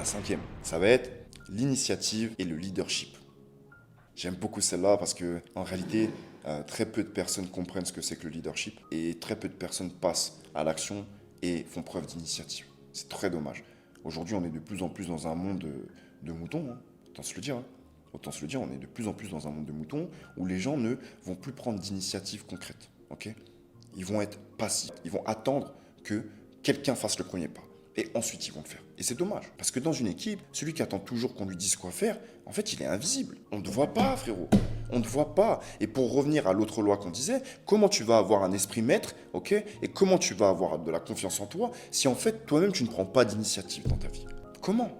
La cinquième, ça va être l'initiative et le leadership. J'aime beaucoup celle-là parce que, en réalité, très peu de personnes comprennent ce que c'est que le leadership et très peu de personnes passent à l'action et font preuve d'initiative. C'est très dommage. Aujourd'hui, on est de plus en plus dans un monde de moutons, hein. Autant se le dire, hein. Autant se le dire, on est de plus en plus dans un monde de moutons où les gens ne vont plus prendre d'initiative concrète. Ok? Ils vont être passifs. Ils vont attendre que quelqu'un fasse le premier pas. Et ensuite, ils vont le faire. Et c'est dommage. Parce que dans une équipe, celui qui attend toujours qu'on lui dise quoi faire, en fait, il est invisible. On ne te voit pas, frérot. On ne te voit pas. Et pour revenir à l'autre loi qu'on disait, comment tu vas avoir un esprit maître, ok? Et comment tu vas avoir de la confiance en toi si en fait, toi-même, tu ne prends pas d'initiative dans ta vie? Comment?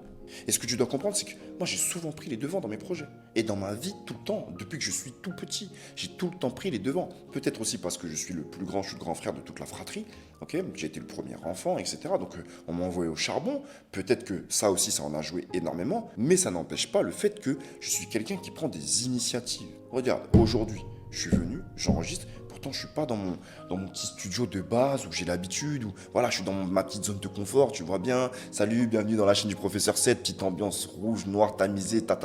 Et ce que tu dois comprendre, c'est que moi, j'ai souvent pris les devants dans mes projets. Et dans ma vie, tout le temps, depuis que je suis tout petit, j'ai tout le temps pris les devants. Peut-être aussi parce que je suis le plus grand, je suis le grand frère de toute la fratrie. Ok, j'ai été le premier enfant, etc. Donc, on m'a envoyé au charbon. Peut-être que ça aussi, ça en a joué énormément. Mais ça n'empêche pas le fait que je suis quelqu'un qui prend des initiatives. Regarde, aujourd'hui, je suis venu, j'enregistre. Pourtant, je suis pas dans mon petit studio de base où j'ai l'habitude, où voilà, je suis dans ma petite zone de confort, tu vois bien. Salut, bienvenue dans la chaîne du professeur 7, petite ambiance rouge, noire, tamisée, ta.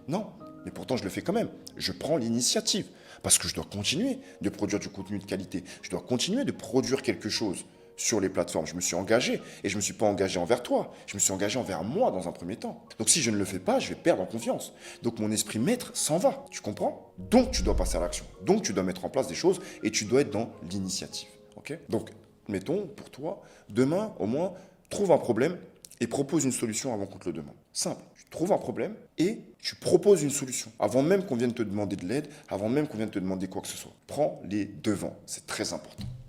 Non, mais pourtant, je le fais quand même. Je prends l'initiative parce que je dois continuer de produire du contenu de qualité. Je dois continuer de produire quelque chose sur les plateformes. Je me suis engagé et je ne me suis pas engagé envers toi. Je me suis engagé envers moi dans un premier temps. Donc si je ne le fais pas, je vais perdre en confiance. Donc mon esprit maître s'en va. Tu comprends? Donc tu dois passer à l'action. Donc tu dois mettre en place des choses et tu dois être dans l'initiative. Ok? Donc mettons pour toi, demain au moins, trouve un problème et propose une solution avant qu'on te le demande. Simple. Tu trouves un problème et tu proposes une solution. Avant même qu'on vienne te demander de l'aide, avant même qu'on vienne te demander quoi que ce soit. Prends les devants. C'est très important.